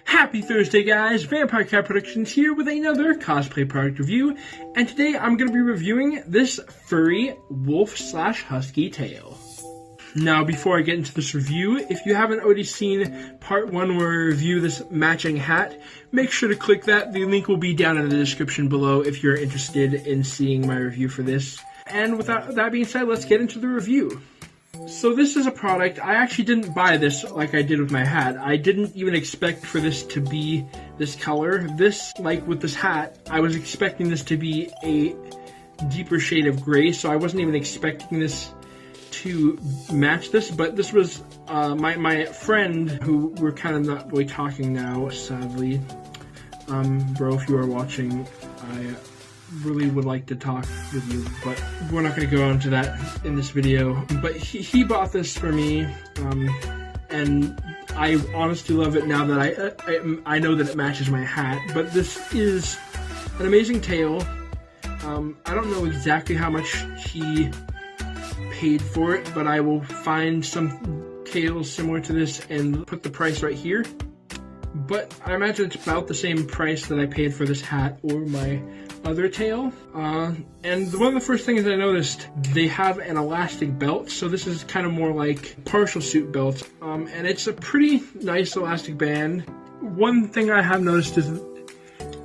Happy Thursday, guys! Vampire Cat Productions here with another cosplay product review, and today I'm going to be reviewing this furry wolf/husky tail. Now, before I get into this review, if you haven't already seen part 1 where I review this matching hat, make sure to click that. The link will be down in the description below if you're interested in seeing my review for this. And without that being said, let's get into the review. So this is a product, I actually didn't buy this like I did with my hat. I didn't even expect for this to be this color. This, like with this hat, I was expecting this to be a deeper shade of gray, so I wasn't even expecting this to match this, but this was my friend, who we're kind of not really talking now, sadly. Bro, if you are watching, I really would like to talk with you, but we're not going to go into that in this video. But he bought this for me, and I honestly love it now that I know that it matches my hat. But this is an amazing tail. I don't know exactly how much he paid for it, but I will find some tails similar to this and put the price right here. But I imagine it's about the same price that I paid for this hat or my other tail. And one of the first things I noticed, they have an elastic belt, so this is kind of more like partial suit belt, and it's a pretty nice elastic band. One thing I have noticed is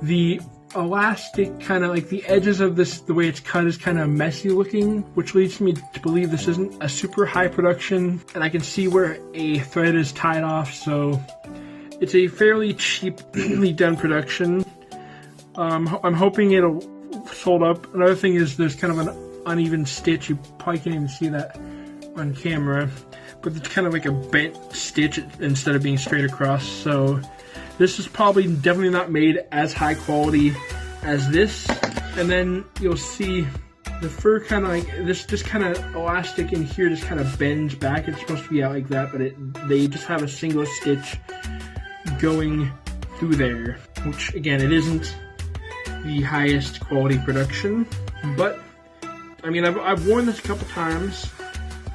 the elastic, kind of like the edges of this, the way it's cut is kind of messy looking, which leads me to believe this isn't a super high production, and I can see where a thread is tied off, so it's a fairly cheaply done production. I'm hoping it'll hold up. Another thing is there's kind of an uneven stitch. You probably can't even see that on camera, but it's kind of like a bent stitch instead of being straight across. So this is probably definitely not made as high quality as this. And then you'll see the fur kind of like this kind of elastic in here just kind of bends back. It's supposed to be out like that, but they just have a single stitch going through there, which again, it isn't the highest quality production, but I mean, I've worn this a couple times.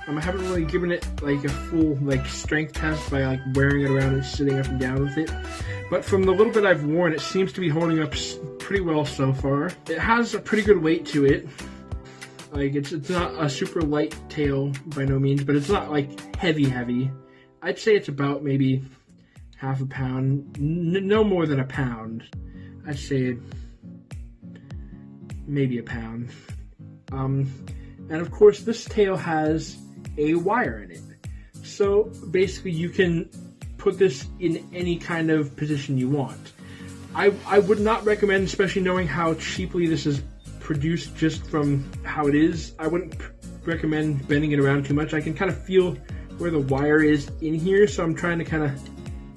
I haven't really given it like a full like strength test by like wearing it around and sitting up and down with it, but from the little bit I've worn, it seems to be holding up pretty well so far. It has a pretty good weight to it. Like it's not a super light tail by no means, but it's not like heavy. I'd say it's about maybe half a pound, no more than a pound. I'd say maybe a pound. And of course this tail has a wire in it. So basically you can put this in any kind of position you want. I would not recommend, especially knowing how cheaply this is produced just from how it is, I wouldn't recommend bending it around too much. I can kind of feel where the wire is in here, so I'm trying to kind of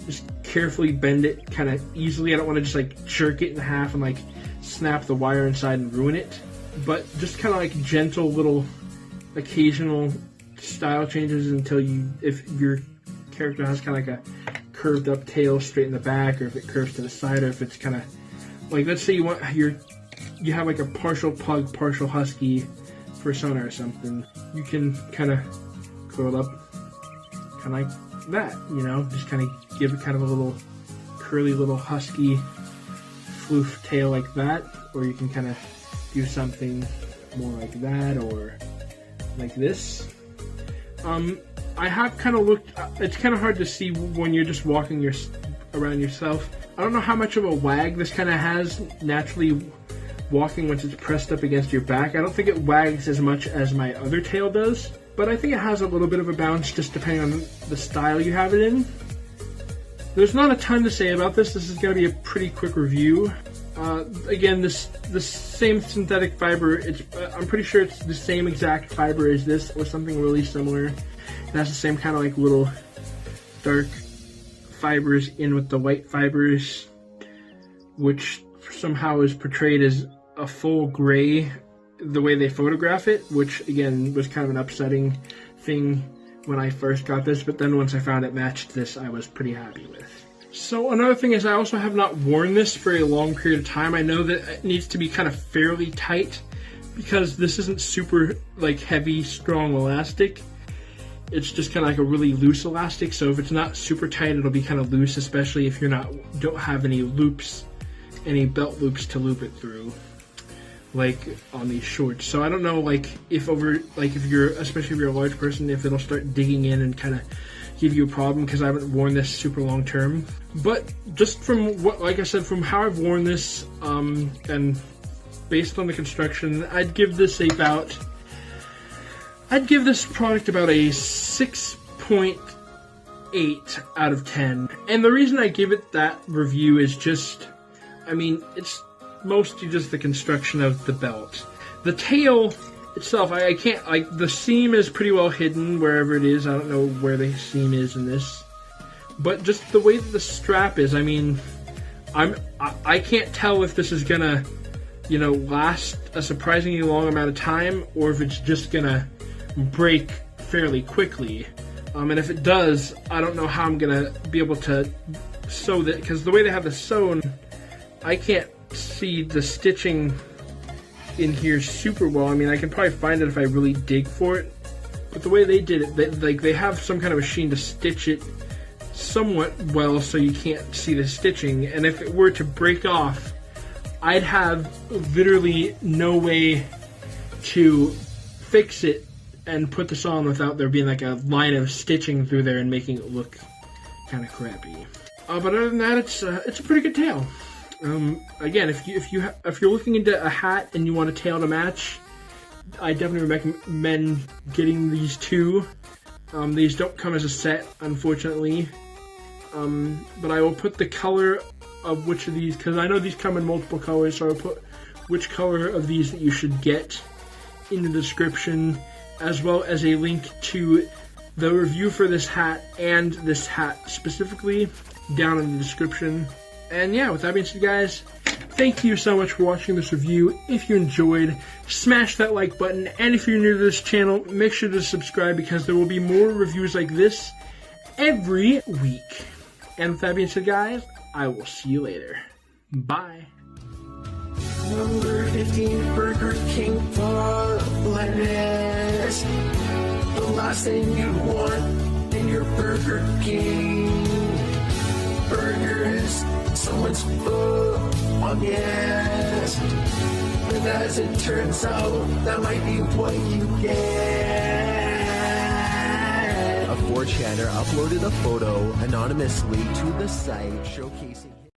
just carefully bend it kind of easily. I don't want to just like jerk it in half and like snap the wire inside and ruin it, but just kind of like gentle little occasional style changes until if your character has kind of like a curved up tail straight in the back, or if it curves to the side, or if it's kind of like, let's say you have like a partial pug, partial husky persona or something, you can kind of curl up kind of like that, you know, just kind of give it kind of a little curly little husky floof tail like that, or you can kind of do something more like that, or like this. I have kind of looked, it's kind of hard to see when you're just walking around yourself. I don't know how much of a wag this kind of has naturally walking once it's pressed up against your back. I don't think it wags as much as my other tail does, but I think it has a little bit of a bounce just depending on the style you have it in. There's not a ton to say about this. This is going to be a pretty quick review. Again, the same synthetic fiber, I'm pretty sure it's the same exact fiber as this, or something really similar. It has the same kind of like little dark fibers in with the white fibers, which somehow is portrayed as a full gray the way they photograph it, which again was kind of an upsetting thing when I first got this, but then once I found it matched this, I was pretty happy with. So another thing is I also have not worn this for a long period of time. I know that it needs to be kind of fairly tight because this isn't super like heavy, strong elastic. it's just kind of like a really loose elastic, so if it's not super tight, it'll be kind of loose, especially if don't have any loops, any belt loops to loop it through, like on these shorts. So I don't know, like if you're, especially if you're a large person, if it'll start digging in and kind of give you a problem, because I haven't worn this super long term. But just from what, like I said, from how I've worn this, and based on the construction, I'd give this product about a 6.8 out of 10. And the reason I give it that review is just, I mean, it's mostly just the construction of the belt. The tail itself, I can't, like, the seam is pretty well hidden wherever it is. I don't know where the seam is in this. But just the way that the strap is, I mean, I can't tell if this is gonna, you know, last a surprisingly long amount of time, or if it's just gonna break fairly quickly. And if it does, I don't know how I'm gonna be able to sew that, because the way they have this sewn, I can't see the stitching in here super well. I mean, I can probably find it if I really dig for it, but the way they did it, they have some kind of machine to stitch it somewhat well so you can't see the stitching, and if it were to break off, I'd have literally no way to fix it and put this on without there being like a line of stitching through there and making it look kind of crappy. But other than that, it's a pretty good tail. Again, if you're looking into a hat and you want a tail to match, I definitely recommend getting these two. These don't come as a set, unfortunately. But I will put the color of which of these, because I know these come in multiple colors, so I'll put which color of these that you should get in the description, as well as a link to the review for this hat and this hat specifically down in the description. And yeah, with that being said, guys, thank you so much for watching this review. If you enjoyed, smash that like button, and if you're new to this channel, make sure to subscribe, because there will be more reviews like this every week. And with that being said, guys, I will see you later. Bye. Number 15, Burger King for lettuce. The last thing you want in your Burger King burger is someone's foot on the ass. But as it turns out, that might be what you get. A 4chaner uploaded a photo anonymously to the site showcasing